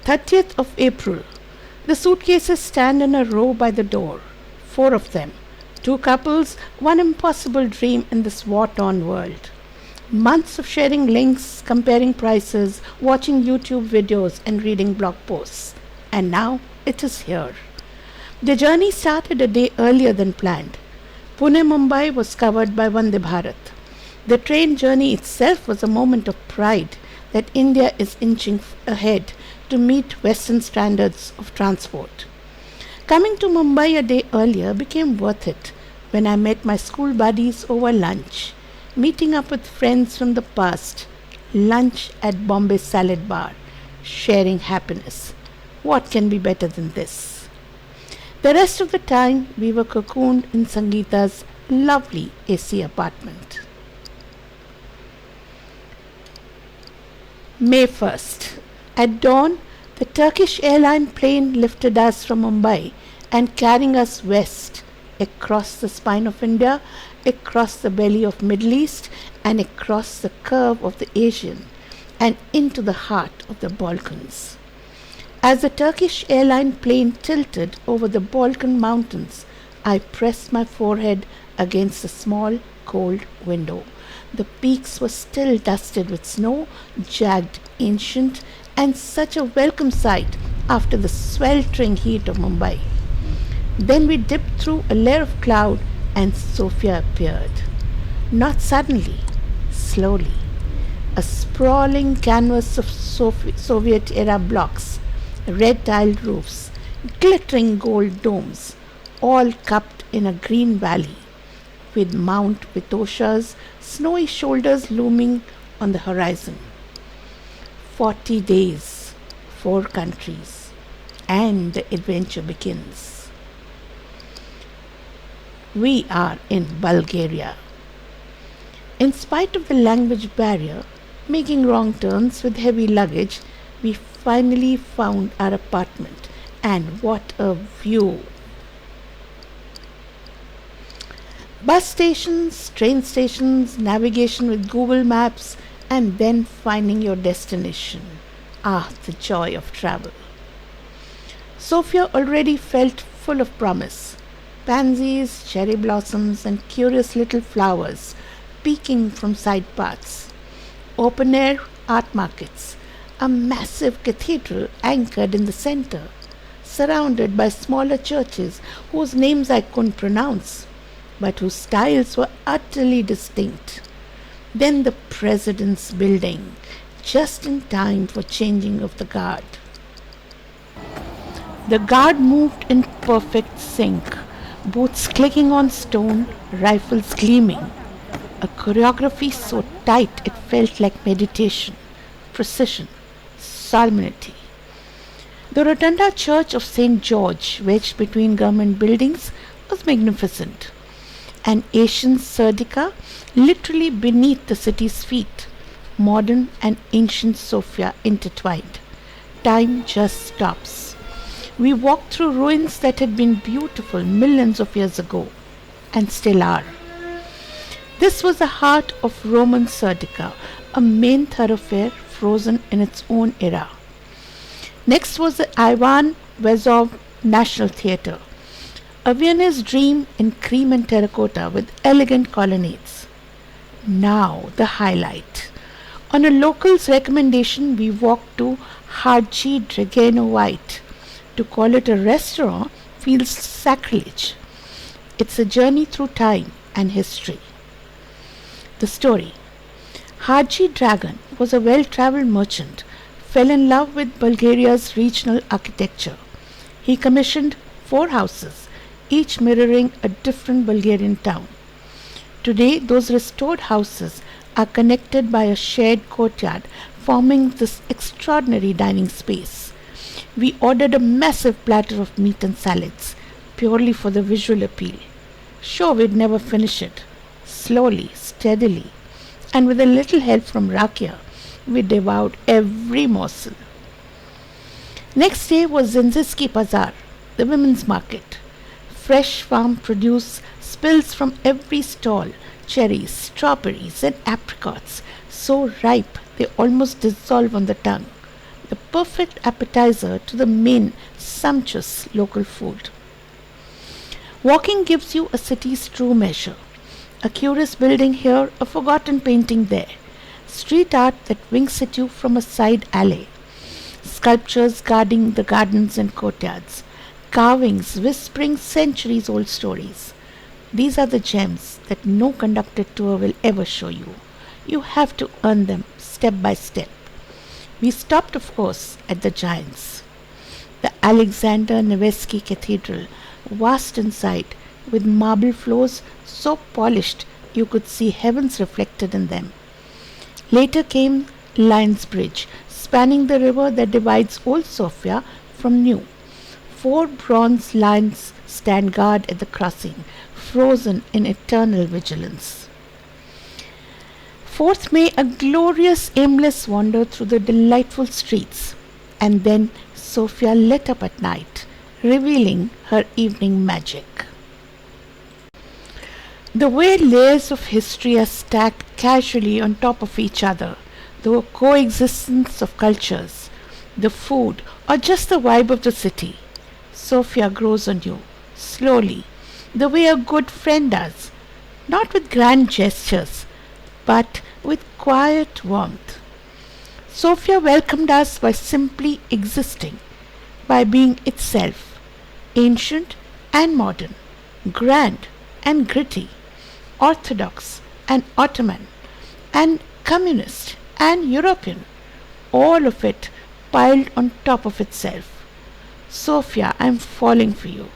30th of April. The suitcases stand in a row by the door. 4 of them. 2 couples, one impossible dream in this war-torn world. Months of sharing links, comparing prices, watching YouTube videos and reading blog posts. And now it is here. The journey started a day earlier than planned. Pune-Mumbai was covered by Vande Bharat. The train journey itself was a moment of pride that India is inching ahead to meet Western standards of transport. Coming to Mumbai a day earlier became worth it when I met my school buddies over lunch, meeting up with friends from the past, lunch at Bombay Salad Bar, sharing happiness. What can be better than this? The rest of the time we were cocooned in Sangeeta's lovely AC apartment. May 1st. At dawn, the Turkish airline plane lifted us from Mumbai and carrying us west, across the spine of India, across the belly of Middle East and across the curve of the Asian and into the heart of the Balkans. As the Turkish airline plane tilted over the Balkan mountains, I pressed my forehead against the small, cold window. The peaks were still dusted with snow, jagged, ancient, and such a welcome sight after the sweltering heat of Mumbai. Then we dipped through a layer of cloud and Sofia appeared. Not suddenly, slowly. A sprawling canvas of Soviet-era blocks, red-tiled roofs, glittering gold domes, all cupped in a green valley, with Mount Vitosha's snowy shoulders looming on the horizon. 40 days, 4 countries, and the adventure begins. We are in Bulgaria. In spite of the language barrier, making wrong turns with heavy luggage, we finally found our apartment, and what a view! Bus stations, train stations, navigation with Google Maps, and then finding your destination. Ah, the joy of travel. Sofia already felt full of promise. Pansies, cherry blossoms, and curious little flowers peeking from side paths. Open-air art markets. A massive cathedral anchored in the center, surrounded by smaller churches whose names I couldn't pronounce, but whose styles were utterly distinct. Then the President's Building, just in time for changing of the guard. The guard moved in perfect sync, boots clicking on stone, rifles gleaming. A choreography so tight it felt like meditation, precision, solemnity. The rotunda church of St. George, wedged between government buildings, was magnificent. An Asian Serdica literally beneath the city's feet, modern and ancient Sofia intertwined. Time just stops. We walked through ruins that had been beautiful millions of years ago, and still are. This was the heart of Roman Serdica, a main thoroughfare frozen in its own era. Next was the Ivan Vezov National Theatre, a Viennese dream in cream and terracotta with elegant colonnades. Now the highlight. On a local's recommendation, we walked to Hadji Dragano White. To call it a restaurant feels sacrilege. It's a journey through time and history. The story. Hadji Dragan was a well-traveled merchant, fell in love with Bulgaria's regional architecture. He commissioned 4 houses, each mirroring a different Bulgarian town. Today, those restored houses are connected by a shared courtyard, forming this extraordinary dining space. We ordered a massive platter of meat and salads, purely for the visual appeal. Sure, we'd never finish it. Slowly, steadily, and with a little help from Rakia, we devoured every morsel. Next day was Zinziski Bazaar, the women's market. Fresh farm produce spills from every stall, cherries, strawberries and apricots, so ripe they almost dissolve on the tongue. The perfect appetizer to the main sumptuous local food. Walking gives you a city's true measure. A curious building here, a forgotten painting there. Street art that winks at you from a side alley. Sculptures guarding the gardens and courtyards. Carvings whispering centuries old stories. These are the gems that no conducted tour will ever show you. You have to earn them step by step. We stopped, of course, at the Giants. The Alexander Nevsky Cathedral, vast inside, with marble floors so polished you could see heavens reflected in them. Later came Lion's Bridge, spanning the river that divides Old Sofia from New. 4 bronze lions stand guard at the crossing, frozen in eternal vigilance. 4th May, a glorious, aimless wander through the delightful streets, and then Sofia lit up at night, revealing her evening magic. The way layers of history are stacked casually on top of each other, the coexistence of cultures, the food, or just the vibe of the city. Sofia grows on you, slowly, the way a good friend does, not with grand gestures, but with quiet warmth. Sofia welcomed us by simply existing, by being itself, ancient and modern, grand and gritty, Orthodox and Ottoman, and communist and European, all of it piled on top of itself. Sofia, I'm falling for you.